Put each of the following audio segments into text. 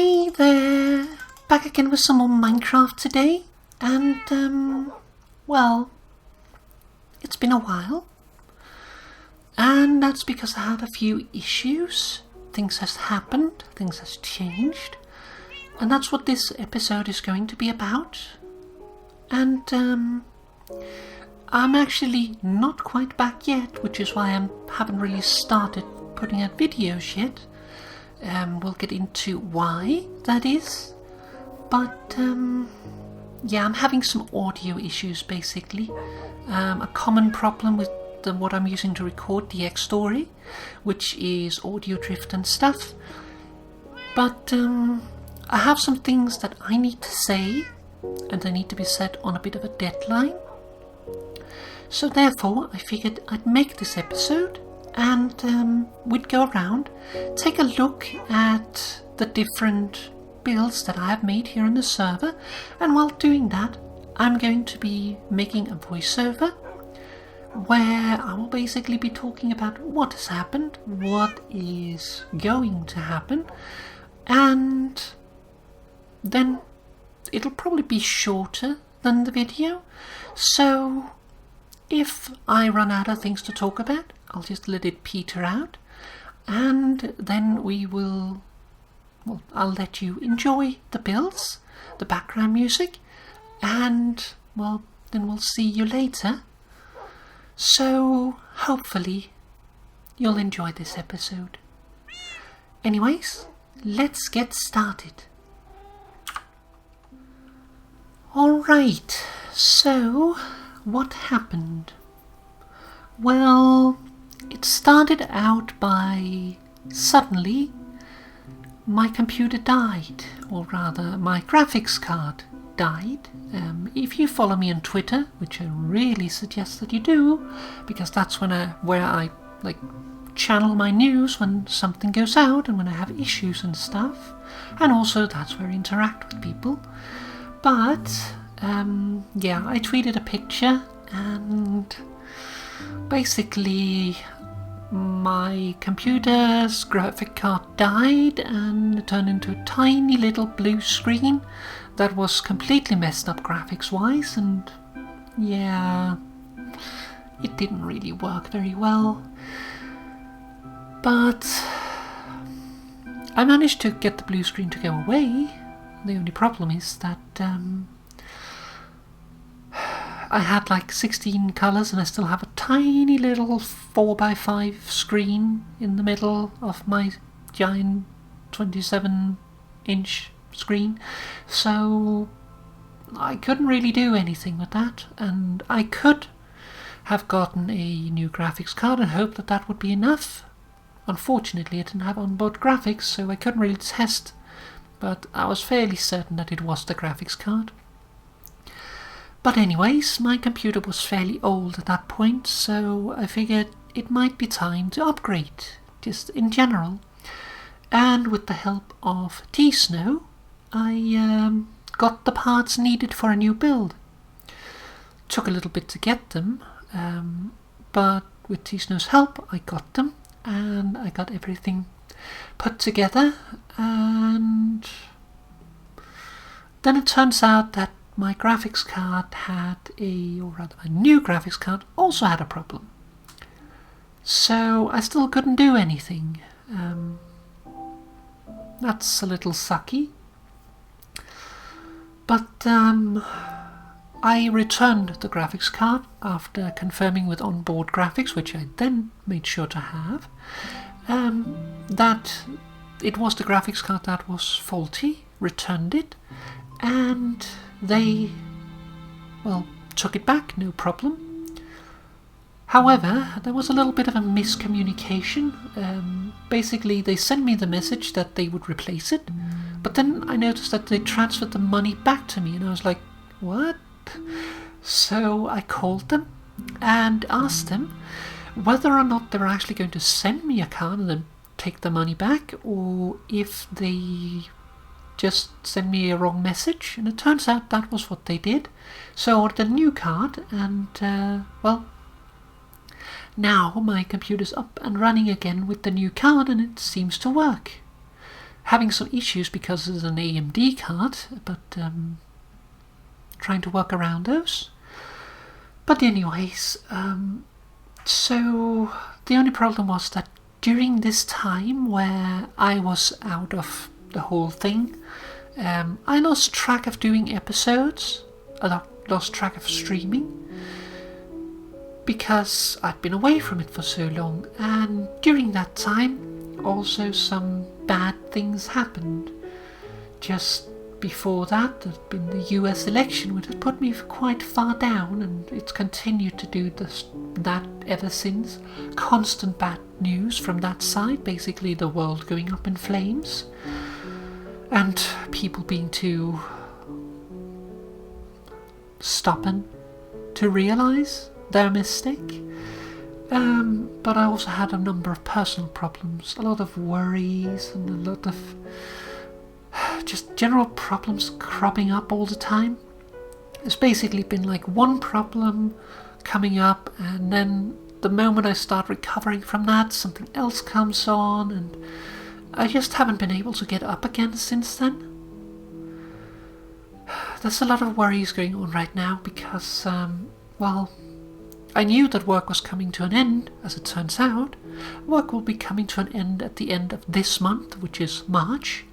Hi there! Back again with some more Minecraft today, and well, it's been a while, and that's because I had a few issues. Things has happened, things has changed, and that's what this episode is going to be about. And I'm actually not quite back yet, which is why I haven't really started putting out videos yet. We'll get into why that is, but yeah, I'm having some audio issues basically. A common problem with what I'm using to record the X story, which is audio drift and stuff. But I have some things that I need to say, and they need to be said on a bit of a deadline. So therefore, I figured I'd make this episode, and we'd go around, take a look at the different builds that I have made here on the server, and while doing that, I'm going to be making a voiceover where I will basically be talking about what has happened, what is going to happen, and then it'll probably be shorter than the video. So if I run out of things to talk about, I'll just let it peter out, and then I'll let you enjoy the builds, the background music, and well, then we'll see you later. So hopefully you'll enjoy this episode. Anyways, let's get started. Alright, so what happened? Well, it started out by suddenly my computer died, or rather my graphics card died. If you follow me on Twitter, which I really suggest that you do, because that's where I like channel my news when something goes out and when I have issues and stuff, and also that's where I interact with people. But yeah, I tweeted a picture, and basically my computer's graphic card died and it turned into a tiny little blue screen that was completely messed up graphics wise, and yeah, it didn't really work very well. But I managed to get the blue screen to go away. The only problem is that I had like 16 colours and I still have a tiny little 4x5 screen in the middle of my giant 27-inch screen, so I couldn't really do anything with that, and I could have gotten a new graphics card and hoped that that would be enough. Unfortunately, I didn't have onboard graphics, so I couldn't really test, but I was fairly certain that it was the graphics card. But anyways, my computer was fairly old at that point, so I figured it might be time to upgrade, just in general. And with the help of T-Snow, I got the parts needed for a new build. Took a little bit to get them, but with T-Snow's help I got them, and I got everything put together, and then it turns out that my graphics card a new graphics card also had a problem. So I still couldn't do anything. That's a little sucky. But I returned the graphics card after confirming with onboard graphics, which I then made sure to have, that it was the graphics card that was faulty, returned it, and they, well, took it back, no problem. However, there was a little bit of a miscommunication. Basically, they sent me the message that they would replace it, but then I noticed that they transferred the money back to me, and I was like, what? So I called them and asked them whether or not they were actually going to send me a card and then take the money back, or if they just send me a wrong message, and it turns out that was what they did. So I ordered a new card, and well, now my computer's up and running again with the new card, and it seems to work. having some issues because it's an AMD card, but trying to work around those. But anyways, so the only problem was that during this time where I was out of the whole thing, I lost track of doing episodes. I lost track of streaming because I'd been away from it for so long, and during that time also some bad things happened. Just before that, there'd been the US election, which had put me quite far down, and it's continued to do that ever since. Constant bad news from that side, basically the world going up in flames, and people being too stubborn to realise their mistake. But I also had a number of personal problems, a lot of worries and a lot of just general problems cropping up all the time. It's basically been like one problem coming up, and then the moment I start recovering from that, something else comes on, and I just haven't been able to get up again since then. There's a lot of worries going on right now because, well, I knew that work was coming to an end. As it turns out, work will be coming to an end at the end of this month, which is March.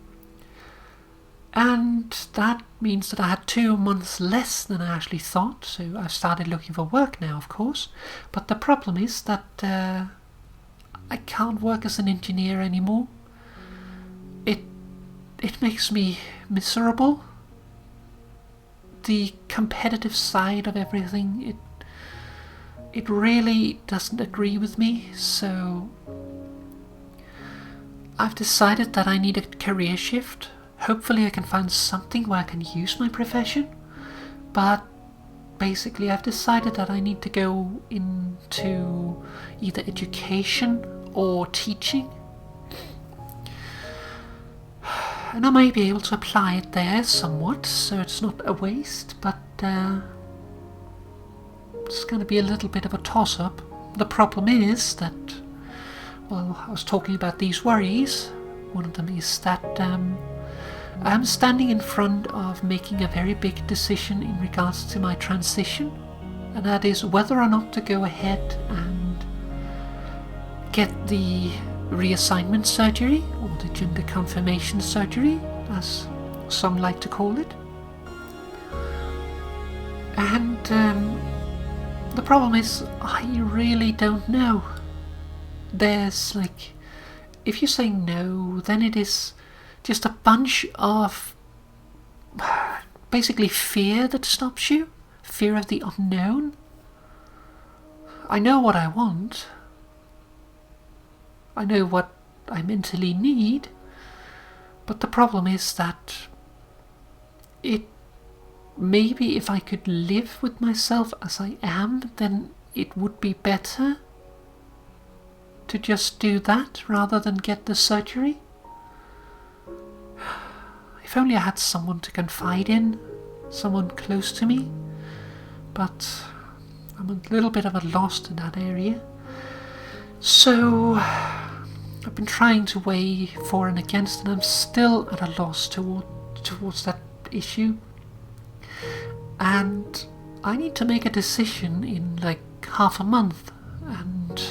And that means that I had 2 months less than I actually thought, so I've started looking for work now, of course. But the problem is that I can't work as an engineer anymore. It makes me miserable. The competitive side of everything, it really doesn't agree with me, so I've decided that I need a career shift. Hopefully I can find something where I can use my profession, but basically I've decided that I need to go into either education or teaching, and I may be able to apply it there somewhat, so it's not a waste, but it's going to be a little bit of a toss-up. The problem is that, well, I was talking about these worries. One of them is that I'm standing in front of making a very big decision in regards to my transition, and that is whether or not to go ahead and get the reassignment surgery, or the gender confirmation surgery, as some like to call it. And the problem is, I really don't know. There's like, if you say no, then it is just a bunch of basically fear that stops you. Fear of the unknown. I know what I want. I know what I mentally need. But the problem is that maybe if I could live with myself as I am, then it would be better to just do that rather than get the surgery. If only I had someone to confide in, someone close to me, but I'm a little bit of a lost in that area. So I've been trying to weigh for and against, and I'm still at a loss towards that issue. And I need to make a decision in like half a month, and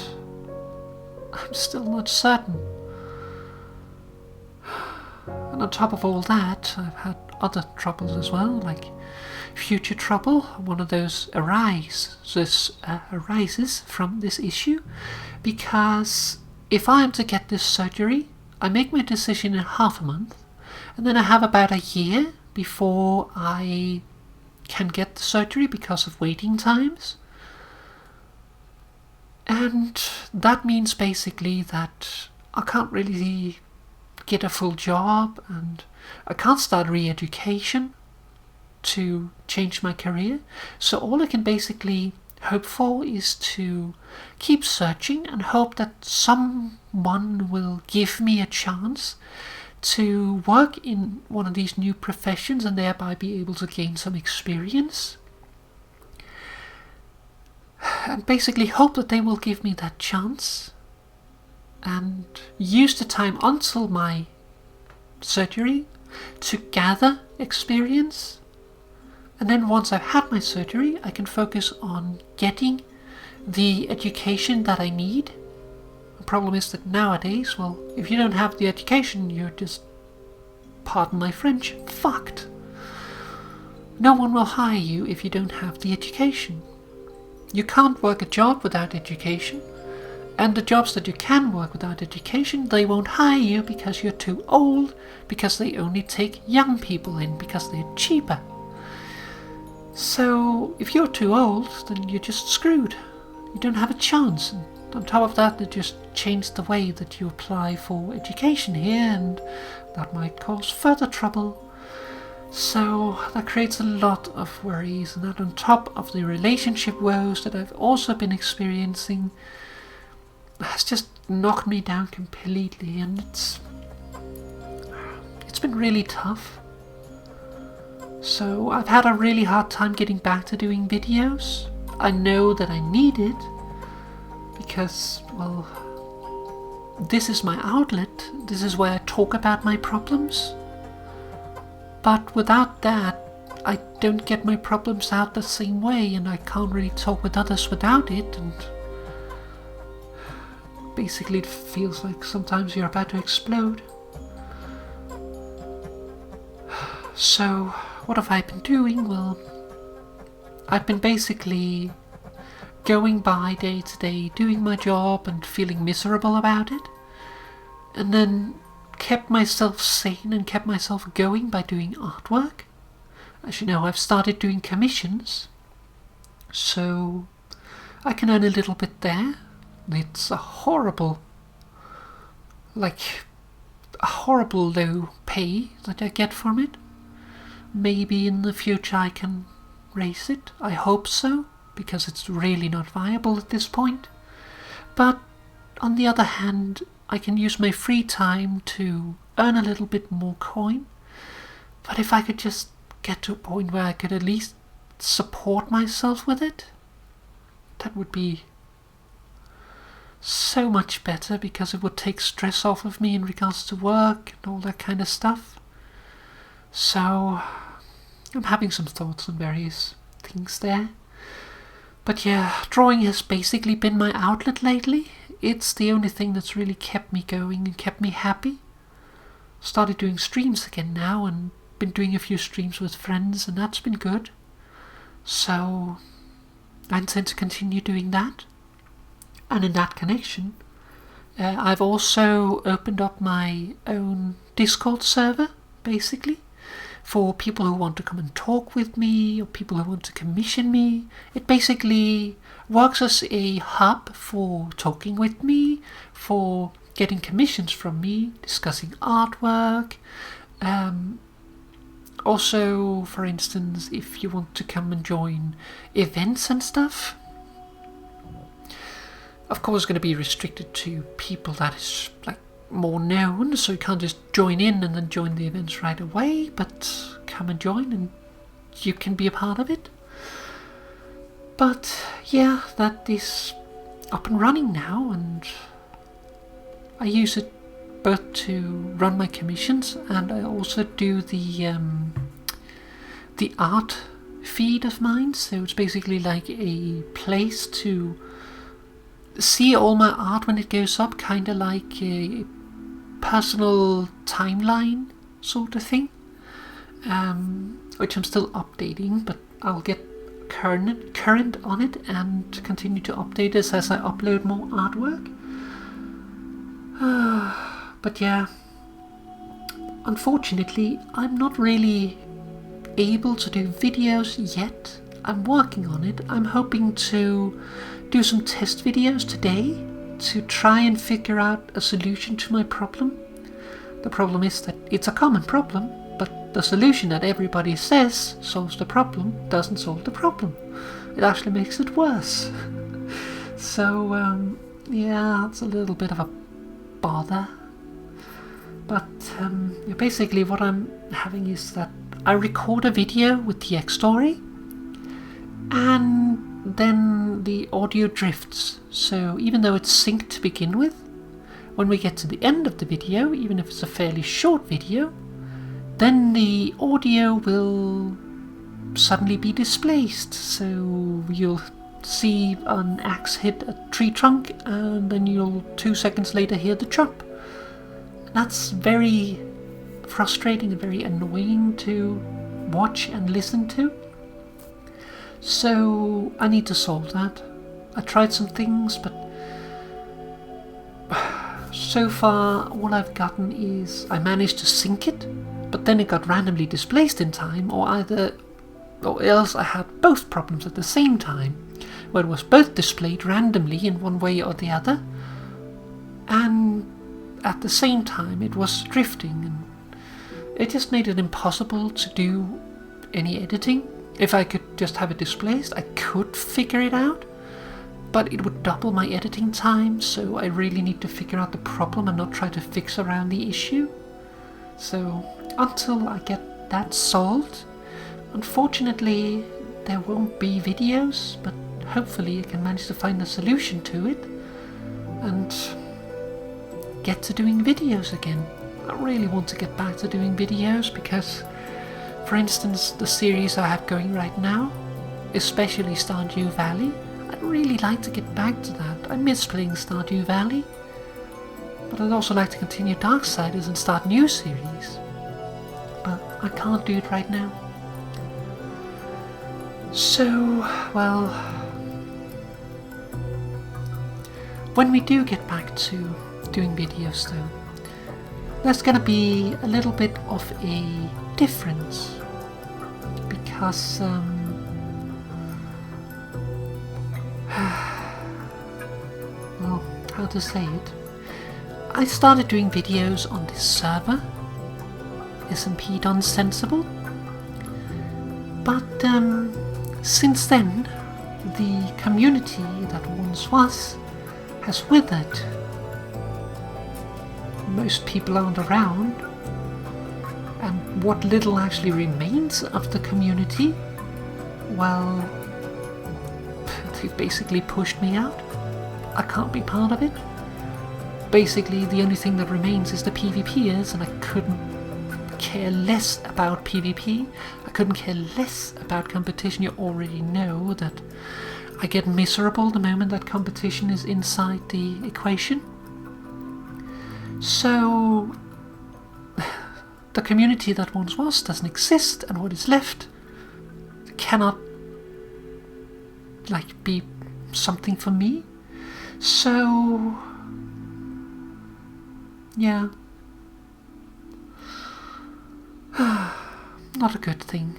I'm still not certain. And on top of all that, I've had other troubles as well, like future trouble. One of those arises from this issue, because if I am to get this surgery, I make my decision in half a month, and then I have about a year before I can get the surgery because of waiting times. And that means basically that I can't really get a full job, and I can't start re-education to change my career. So all I can basically hope for is to keep searching and hope that someone will give me a chance to work in one of these new professions and thereby be able to gain some experience. And basically hope that they will give me that chance and use the time until my surgery to gather experience. And then once I've had my surgery, I can focus on getting the education that I need. The problem is that nowadays, well, if you don't have the education, you're just, pardon my French, fucked. No one will hire you if you don't have the education. You can't work a job without education, and the jobs that you can work without education, they won't hire you because you're too old, because they only take young people in, because they're cheaper. So if you're too old, then you're just screwed. You don't have a chance. And on top of that, they just changed the way that you apply for education here, and that might cause further trouble. So that creates a lot of worries, and that on top of the relationship woes that I've also been experiencing has just knocked me down completely, and it's been really tough. So I've had a really hard time getting back to doing videos. I know that I need it because, well, this is my outlet. This is where I talk about my problems. But without that, I don't get my problems out the same way, and I can't really talk with others without it, and basically it feels like sometimes you're about to explode. So, what have I been doing? Well, I've been basically going by day to day, doing my job and feeling miserable about it, and then kept myself sane and kept myself going by doing artwork. As you know, I've started doing commissions, so I can earn a little bit there. It's a horrible low pay that I get from it. Maybe in the future I can raise it. I hope so, because it's really not viable at this point. But on the other hand, I can use my free time to earn a little bit more coin. But if I could just get to a point where I could at least support myself with it, that would be so much better, because it would take stress off of me in regards to work and all that kind of stuff. So I'm having some thoughts on various things there. But yeah, drawing has basically been my outlet lately. It's the only thing that's really kept me going and kept me happy. Started doing streams again now, and been doing a few streams with friends, and that's been good. So I intend to continue doing that. And in that connection, I've also opened up my own Discord server, basically, for people who want to come and talk with me, or people who want to commission me. It basically works as a hub for talking with me, for getting commissions from me, discussing artwork. Also, for instance, if you want to come and join events and stuff, of course, it's going to be restricted to people that is like more known, so you can't just join in and then join the events right away, but come and join and you can be a part of it. But yeah, that is up and running now, and I use it both to run my commissions, and I also do the art feed of mine. So it's basically like a place to see all my art when it goes up, kind of like a personal timeline sort of thing, which I'm still updating, but I'll get current on it and continue to update this as I upload more artwork. But yeah, unfortunately I'm not really able to do videos yet. I'm working on it. I'm hoping to do some test videos today to try and figure out a solution to my problem. The problem is that it's a common problem, but the solution that everybody says solves the problem doesn't solve the problem. It actually makes it worse. So yeah, it's a little bit of a bother. But basically what I'm having is that I record a video with the X story, and then the audio drifts. So even though it's synced to begin with, when we get to the end of the video, even if it's a fairly short video, then the audio will suddenly be displaced. So you'll see an axe hit a tree trunk, and then you'll 2 seconds later hear the chop. That's very frustrating and very annoying to watch and listen to. So I need to solve that. I tried some things, but so far all I've gotten is I managed to sync it, but then it got randomly displaced in time, or else I had both problems at the same time, where it was both displayed randomly in one way or the other, and at the same time it was drifting, and it just made it impossible to do any editing. If I could just have it displaced, I could figure it out, but it would double my editing time, so I really need to figure out the problem and not try to fix around the issue. So until I get that solved, unfortunately there won't be videos, but hopefully I can manage to find a solution to it and get to doing videos again. I really want to get back to doing videos because, for instance, the series I have going right now, especially Stardew Valley, I'd really like to get back to that. I miss playing Stardew Valley, but I'd also like to continue Darksiders and start new series, but I can't do it right now. So, well, when we do get back to doing videos though, there's gonna be a little bit of a difference, because well, how to say it, I started doing videos on this server, SMP Done Sensible, but since then the community that once was has withered. Most people aren't around, and what little actually remains of the community, well, they've basically pushed me out. I can't be part of it. Basically, the only thing that remains is the PvPers, and I couldn't care less about PvP. I couldn't care less about competition. You already know that I get miserable the moment that competition is inside the equation. So the community that once was doesn't exist, and what is left cannot be something for me. So yeah, not a good thing.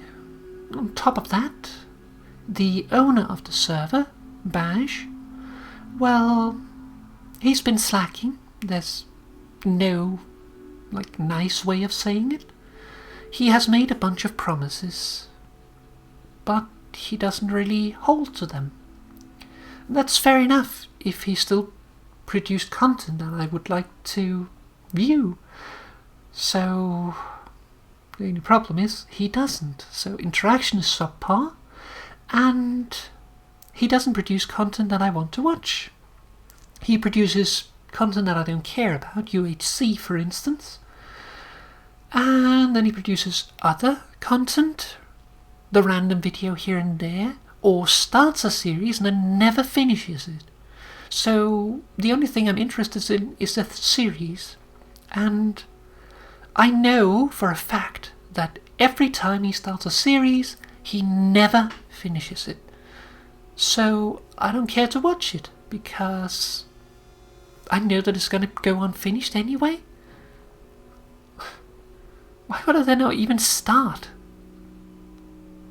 On top of that, the owner of the server, Bash, well, he's been slacking. There's no nice way of saying it. He has made a bunch of promises, but he doesn't really hold to them. That's fair enough if he still produced content that I would like to view. So the only problem is he doesn't. So interaction is subpar, and he doesn't produce content that I want to watch. He produces content that I don't care about, UHC for instance, and then he produces other content, the random video here and there, or starts a series and then never finishes it. So the only thing I'm interested in is the series, and I know for a fact that every time he starts a series he never finishes it. So I don't care to watch it, because I know that it's going to go unfinished anyway. Why would I then not even start?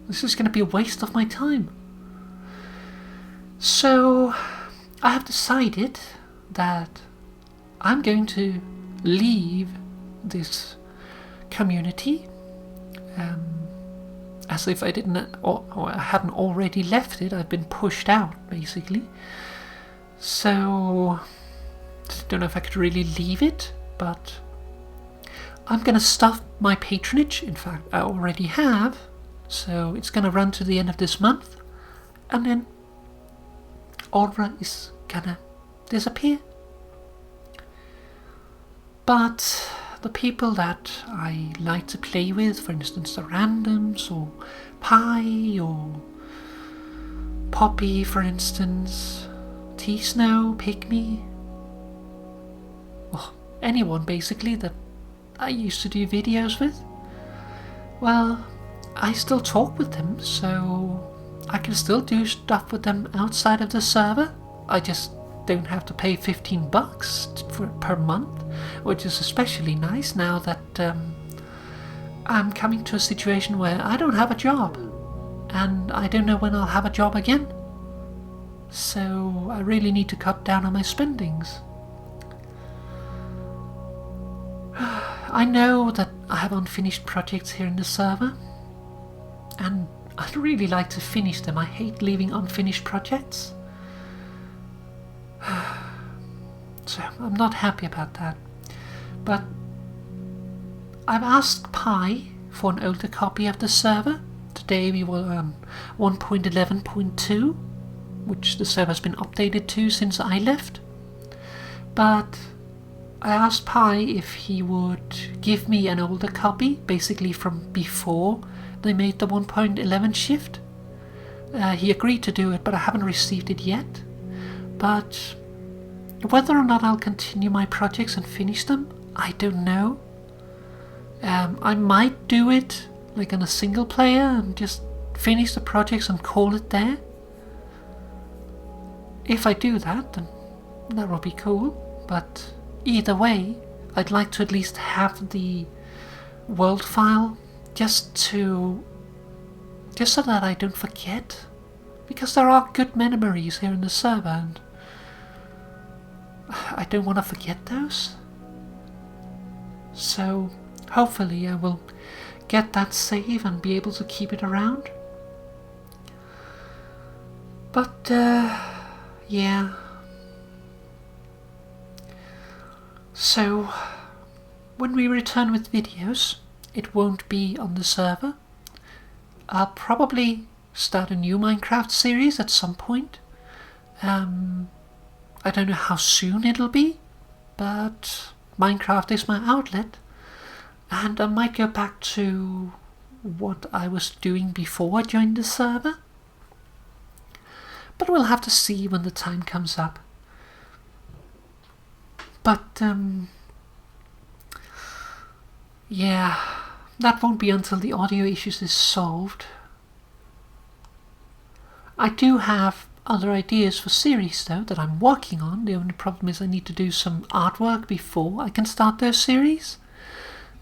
This is going to be a waste of my time. So I have decided that I'm going to leave this community, as if I didn't, or I hadn't already left it. I've been pushed out basically. So I don't know if I could really leave it, but I'm going to stop my patronage. In fact, I already have, so it's going to run to the end of this month, and then Aura is going to disappear. But the people that I like to play with, for instance the randoms or Pi or Poppy for instance, T-Snow, Pygmy, well, anyone basically that I used to do videos with, well, I still talk with them, so I can still do stuff with them outside of the server. I just don't have to pay $15 per month, which is especially nice now that I'm coming to a situation where I don't have a job and I don't know when I'll have a job again, so I really need to cut down on my spendings. I know that I have unfinished projects here in the server, and I'd really like to finish them. I hate leaving unfinished projects. So I'm not happy about that. But I've asked Pi for an older copy of the server. Today we were on 1.11.2, which the server has been updated to since I left. But I asked Pi if he would give me an older copy, basically from before they made the 1.11 shift. He agreed to do it, but I haven't received it yet. But whether or not I'll continue my projects and finish them, I don't know. I might do it like on a single player and just finish the projects and call it there. If I do that, then that will be cool. But either way, I'd like to at least have the world file just so that I don't forget, because there are good memories here in the server and I don't want to forget those. So hopefully I will get that save and be able to keep it around. But yeah. So when we return with videos, it won't be on the server. I'll probably start a new Minecraft series at some point. I don't know how soon it'll be, but Minecraft is my outlet, and I might go back to what I was doing before I joined the server. But we'll have to see when the time comes up. But yeah, that won't be until the audio issues is solved. I do have other ideas for series though that I'm working on. The only problem is I need to do some artwork before I can start those series.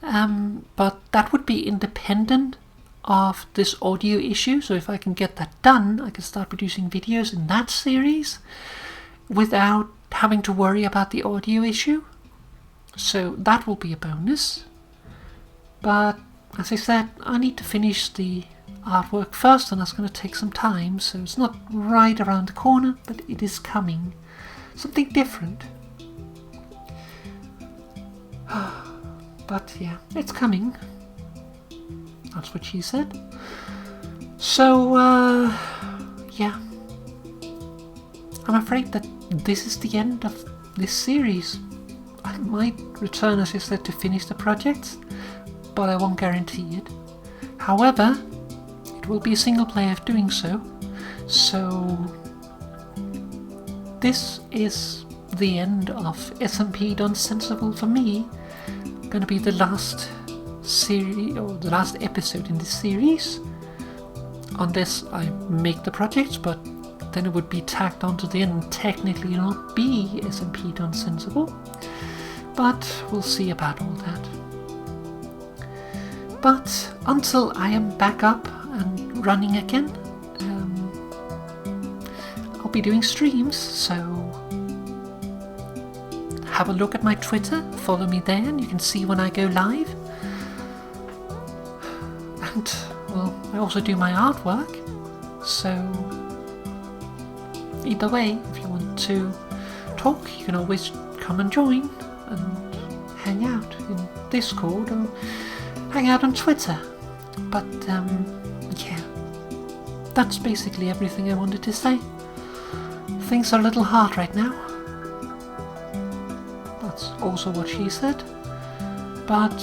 But that would be independent of this audio issue, so if I can get that done, I can start producing videos in that series without having to worry about the audio issue. So that will be a bonus. But as I said, I need to finish the artwork first, and that's going to take some time, so it's not right around the corner, but it is coming. Something different. But yeah, it's coming. That's what she said. So yeah, I'm afraid that this is the end of this series. I might return, as I said, to finish the projects, but I won't guarantee it. However, it will be a single player of doing so. So this is the end of SMP Done Sensible for me. Gonna be the last series, or the last episode in this series, unless I make the projects, but then it would be tacked onto the end and technically not be SMP Done Sensible. But we'll see about all that. But until I am back up and running again, I'll be doing streams, so have a look at my Twitter, follow me there, and you can see when I go live. And, well, I also do my artwork, so either way, if you want to talk, you can always come and join and hang out in Discord or hang out on Twitter. But yeah, that's basically everything I wanted to say. Things are a little hard right now. That's also what she said. But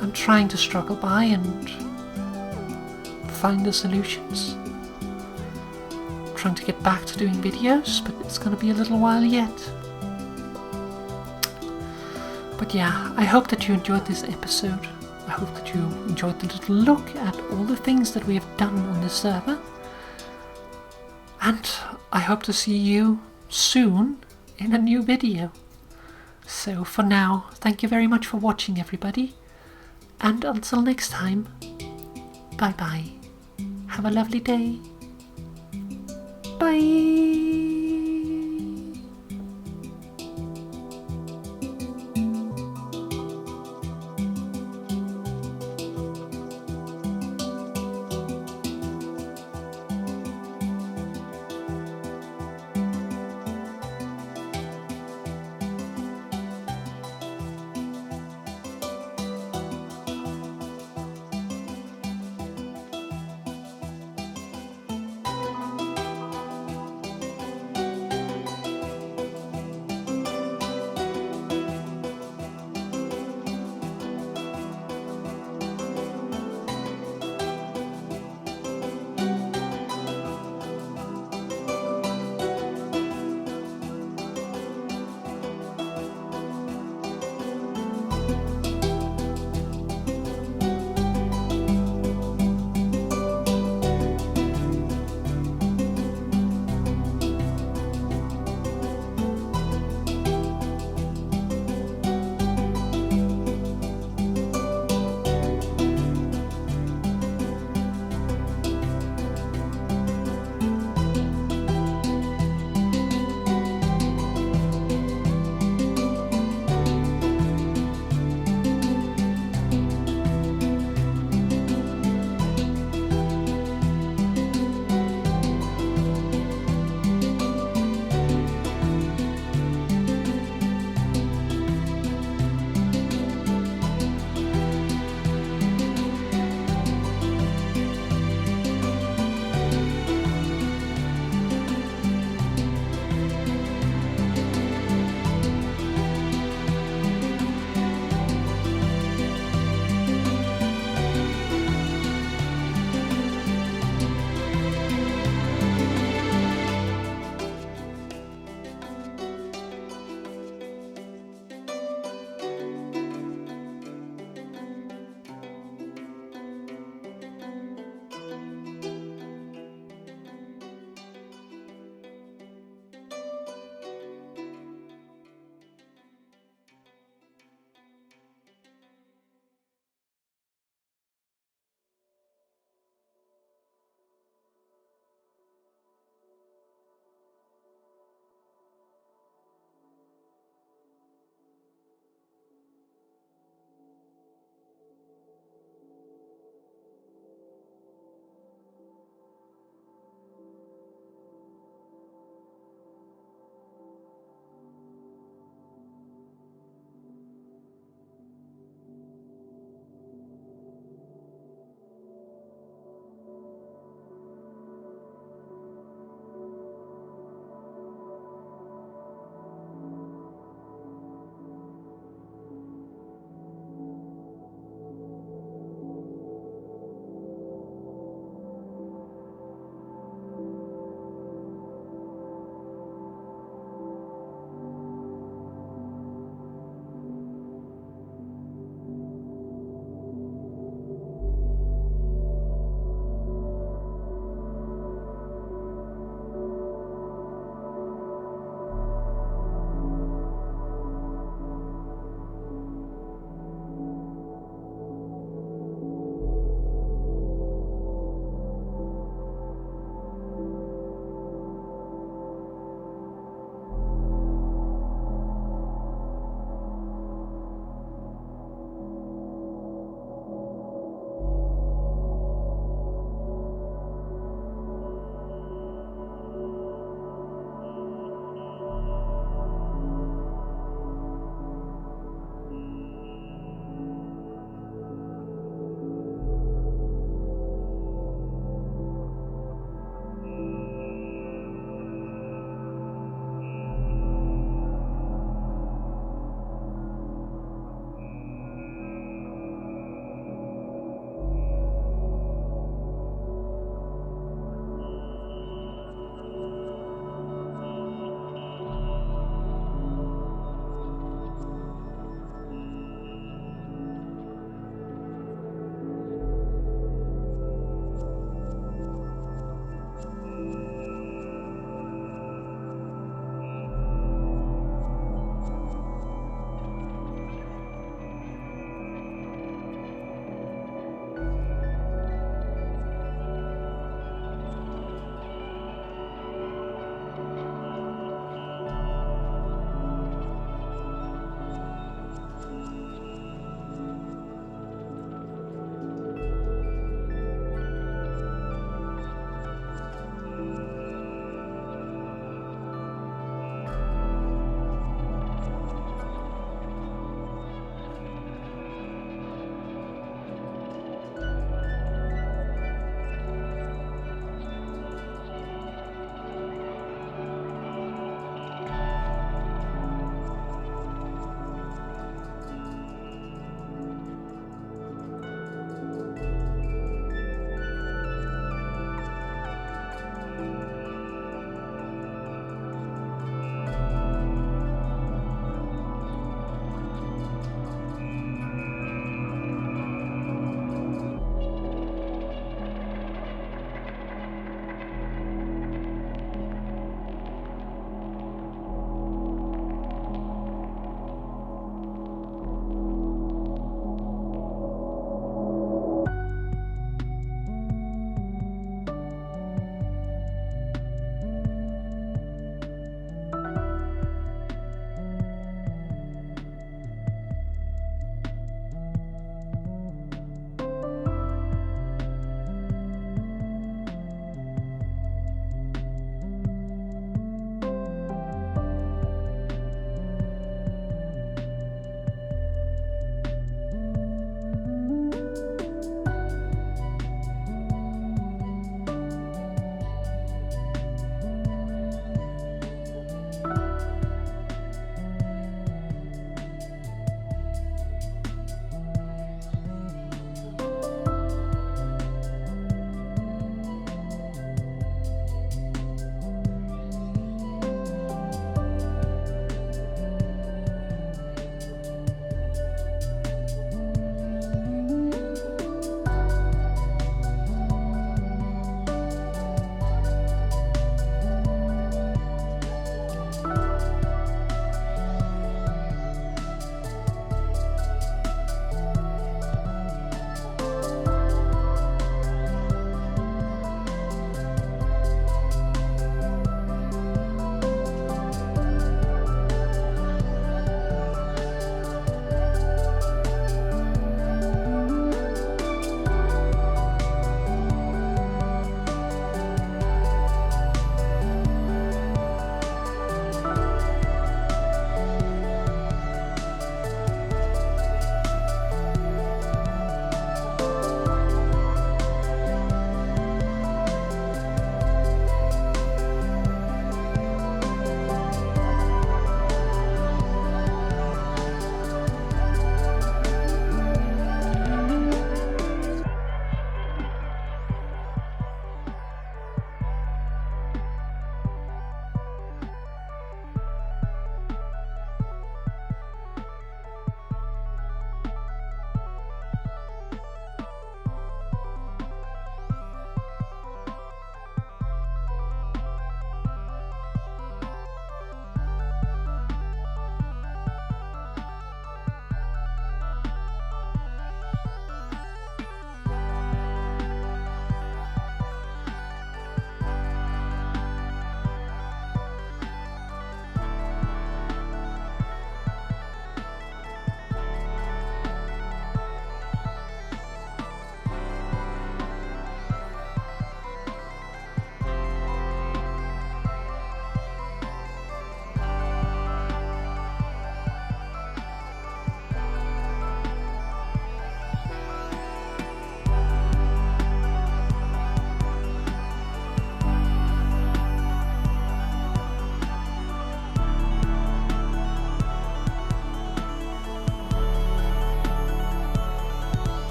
I'm trying to struggle by and find the solutions. Trying to get back to doing videos, but it's going to be a little while yet. But yeah, I hope that you enjoyed this episode. I hope that you enjoyed the little look at all the things that we have done on this server. And I hope to see you soon in a new video. So for now, thank you very much for watching, everybody. And until next time, bye bye. Have a lovely day. Bye.